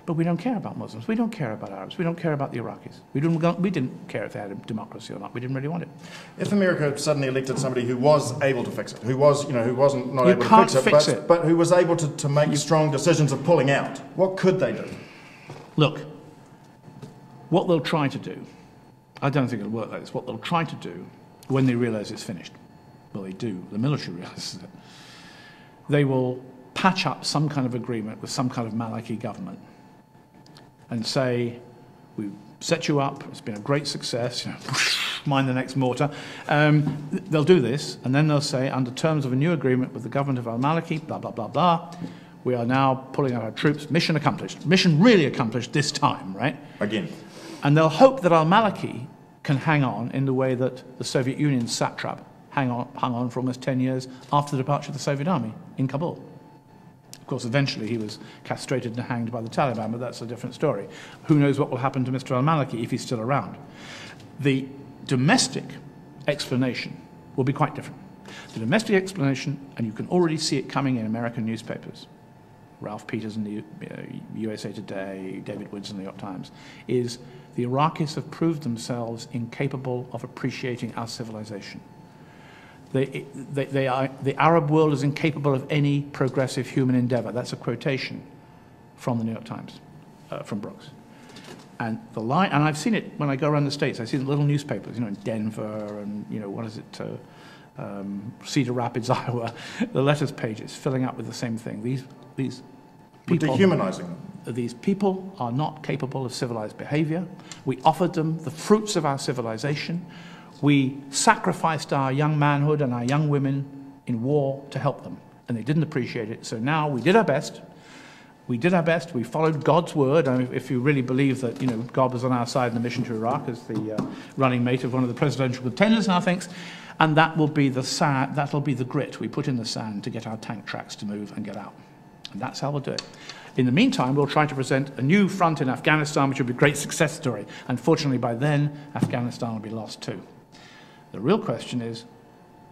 But we don't care about Muslims. We don't care about Arabs. We don't care about the Iraqis. We didn't care if they had a democracy or not. We didn't really want it. If America suddenly elected somebody who was able to fix it, who wasn't not able to fix it, but who was able to make strong decisions of pulling out, what could they do? Look, what they'll try to do, I don't think it'll work like this, what they'll try to do when they realize it's finished, well, they do, the military realizes it, they will patch up some kind of agreement with some kind of Maliki government and say, we've set you up, it's been a great success, mind the next mortar. They'll do this, and then they'll say, under terms of a new agreement with the government of al-Maliki, blah, blah, blah, blah, we are now pulling out our troops, mission accomplished. Mission really accomplished this time, right? Again. And they'll hope that al-Maliki can hang on in the way that the Soviet Union's satrap hung on for almost 10 years after the departure of the Soviet army in Kabul. Of course, eventually he was castrated and hanged by the Taliban, but that's a different story. Who knows what will happen to Mr. al-Maliki if he's still around? The domestic explanation will be quite different. The domestic explanation, and you can already see it coming in American newspapers, Ralph Peters in the USA Today, David Woods in the New York Times, is the Iraqis have proved themselves incapable of appreciating our civilization. The Arab world is incapable of any progressive human endeavor. That's a quotation from the New York Times, from Brooks. And the line, and I've seen it when I go around the States. I see the little newspapers, in Denver and, what is it, Cedar Rapids, Iowa. The letters pages filling up with the same thing. These people, we're dehumanizing them. These people are not capable of civilized behavior. We offered them the fruits of our civilization. We sacrificed our young manhood and our young women in war to help them, and they didn't appreciate it. So now we did our best. We did our best. We followed God's word. I mean, if you really believe that, God was on our side in the mission to Iraq as the running mate of one of the presidential contenders now thinks, and that will be that'll be the grit we put in the sand to get our tank tracks to move and get out. And that's how we'll do it. In the meantime, we'll try to present a new front in Afghanistan, which will be a great success story. Unfortunately, by then, Afghanistan will be lost too. The real question is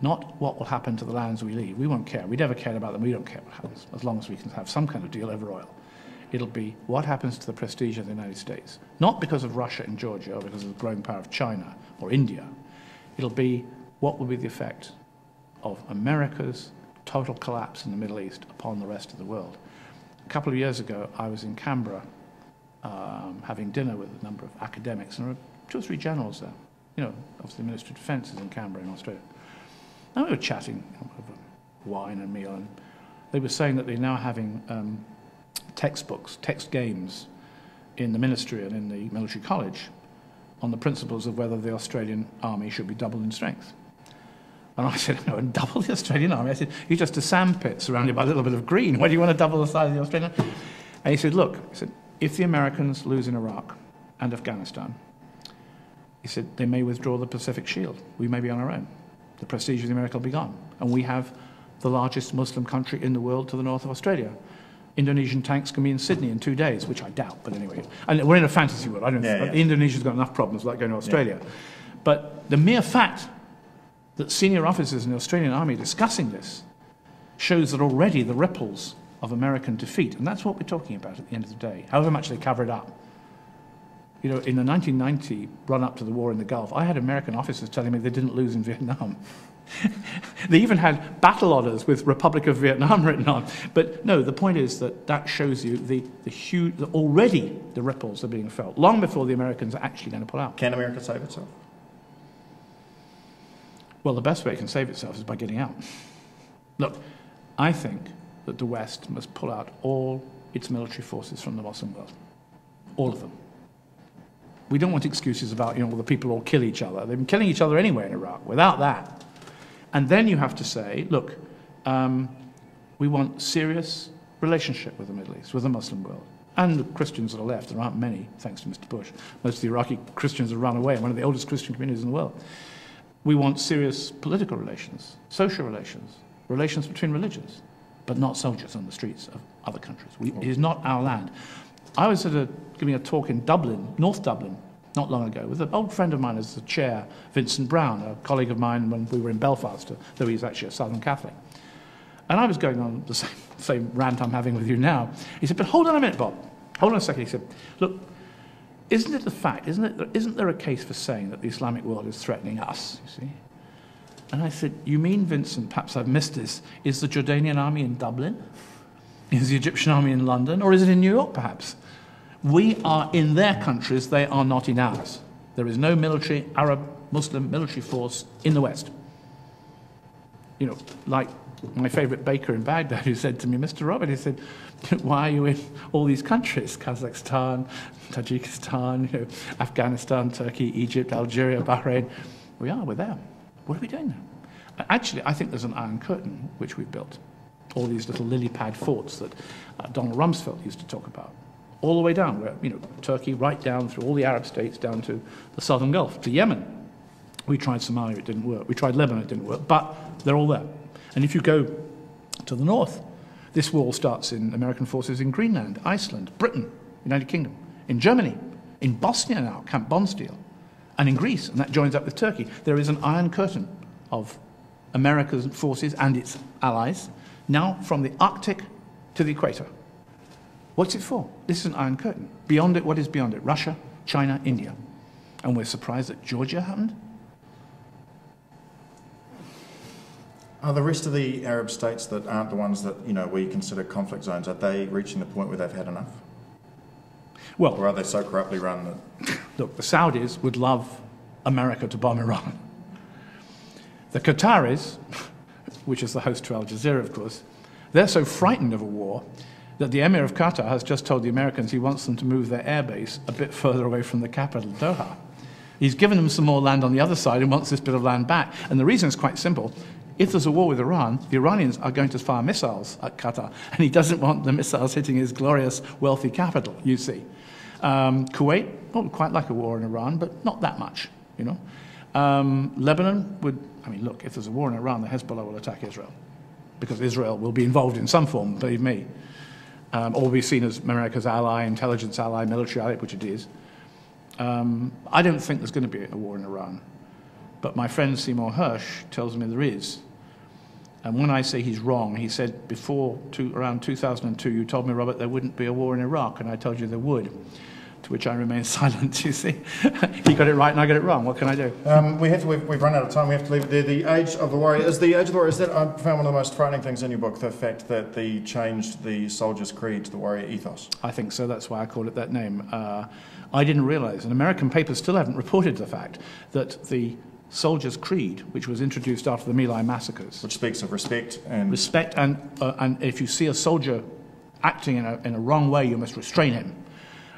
not what will happen to the lands we leave. We won't care. We never cared about them. We don't care what happens, as long as we can have some kind of deal over oil. It'll be what happens to the prestige of the United States. Not because of Russia and Georgia or because of the growing power of China or India. It'll be what will be the effect of America's total collapse in the Middle East upon the rest of the world. A couple of years ago, I was in Canberra having dinner with a number of academics, and there were 2 or 3 generals there. Obviously the Ministry of Defence is in Canberra in Australia. And we were chatting over wine and meal, and they were saying that they're now having textbooks, text games in the ministry and in the military college on the principles of whether the Australian army should be doubled in strength. And I said, no, double the Australian army? I said, you're just a sandpit surrounded by a little bit of green. Why do you want to double the size of the Australian army? And he said, look, if the Americans lose in Iraq and Afghanistan, he said, they may withdraw the Pacific Shield. We may be on our own. The prestige of the America will be gone. And we have the largest Muslim country in the world to the north of Australia. Indonesian tanks can be in Sydney in 2 days, which I doubt, but anyway. And we're in a fantasy world. Indonesia's got enough problems without going to Australia. Yeah. But the mere fact that senior officers in the Australian Army are discussing this shows that already the ripples of American defeat, and that's what we're talking about at the end of the day, however much they cover it up. In the 1990 run-up to the war in the Gulf, I had American officers telling me they didn't lose in Vietnam. They even had battle orders with Republic of Vietnam written on. But no, the point is that shows you the huge, already the ripples are being felt, long before the Americans are actually going to pull out. Can America save itself? Well, the best way it can save itself is by getting out. Look, I think that the West must pull out all its military forces from the Muslim world. All of them. We don't want excuses about, the people all kill each other. They've been killing each other anyway in Iraq, without that. And then you have to say, look, we want serious relationship with the Middle East, with the Muslim world. And the Christians that are left. There aren't many, thanks to Mr. Bush. Most of the Iraqi Christians have run away, one of the oldest Christian communities in the world. We want serious political relations, social relations, relations between religions, but not soldiers on the streets of other countries. It is not our land. I was giving a talk in Dublin, North Dublin, not long ago, with an old friend of mine as the chair, Vincent Brown, a colleague of mine when we were in Belfast, though he's actually a Southern Catholic. And I was going on the same rant I'm having with you now. He said, but hold on a minute, Bob. Hold on a second. He said, look, isn't it the fact, isn't there a case for saying that the Islamic world is threatening us, you see? And I said, you mean, Vincent, perhaps I've missed this, is the Jordanian army in Dublin? Is the Egyptian army in London? Or is it in New York, perhaps? We are in their countries, they are not in ours. There is no military, Arab, Muslim military force in the West. You know, like my favorite baker in Baghdad who said to me, Mr. Robert, he said, why are you in all these countries? Kazakhstan, Tajikistan, you know, Afghanistan, Turkey, Egypt, Algeria, Bahrain. We're there. What are we doing there? Actually, I think there's an Iron Curtain which we've built. All these little lily pad forts that Donald Rumsfeld used to talk about. All the way down, where, you know, Turkey, right down through all the Arab states, down to the Southern Gulf, to Yemen. We tried Somalia, it didn't work. We tried Lebanon, it didn't work. But they're all there. And if you go to the north, this wall starts in American forces in Greenland, Iceland, Britain, United Kingdom, in Germany, in Bosnia now, Camp Bondsteel, and in Greece, and that joins up with Turkey. There is an Iron Curtain of America's forces and its allies, now from the Arctic to the equator. What's it for? This is an Iron Curtain. Beyond it, what is beyond it? Russia, China, India. And we're surprised that Georgia happened? Are the rest of the Arab states that aren't the ones that, you know, we consider conflict zones, are they reaching the point where they've had enough? Well, or are they so corruptly run that... Look, the Saudis would love America to bomb Iran. The Qataris, which is the host to Al Jazeera, of course, they're so frightened of a war that the Emir of Qatar has just told the Americans he wants them to move their airbase a bit further away from the capital, Doha. He's given them some more land on the other side and wants this bit of land back. And the reason is quite simple. If there's a war with Iran, the Iranians are going to fire missiles at Qatar, and he doesn't want the missiles hitting his glorious, wealthy capital, you see. Kuwait, well, we'd quite like a war in Iran, but not that much, you know. Lebanon would, I mean, look, if there's a war in Iran, the Hezbollah will attack Israel, because Israel will be involved in some form, believe me, or be seen as America's ally, intelligence ally, military ally, which it is. I don't think there's going to be a war in Iran. But my friend Seymour Hersh tells me there is. And when I say he's wrong, he said around 2002, you told me, Robert, there wouldn't be a war in Iraq, and I told you there would. To which I remain silent, you see. He got it right and I got it wrong. What can I do? We've run out of time. We have to leave it there. The Age of the Warrior. Is the Age of the Warrior, is that, I found one of the most frightening things in your book, the fact that they changed the soldier's creed to the warrior ethos? I think so. That's why I called it that name. I didn't realize, and American papers still haven't reported the fact, that the soldier's creed, which was introduced after the My Lai massacres, which speaks of respect and if you see a soldier acting in a wrong way, you must restrain him.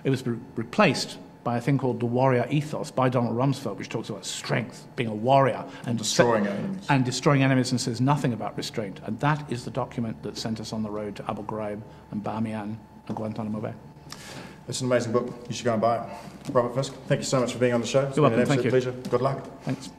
It was replaced by a thing called the warrior ethos by Donald Rumsfeld, which talks about strength, being a warrior, and destroying enemies, and says nothing about restraint. And that is the document that sent us on the road to Abu Ghraib and Bamiyan and Guantanamo Bay. It's an amazing book. You should go and buy it. Robert Fisk, thank you so much for being on the show. It's been an absolute pleasure. Good luck. Thanks.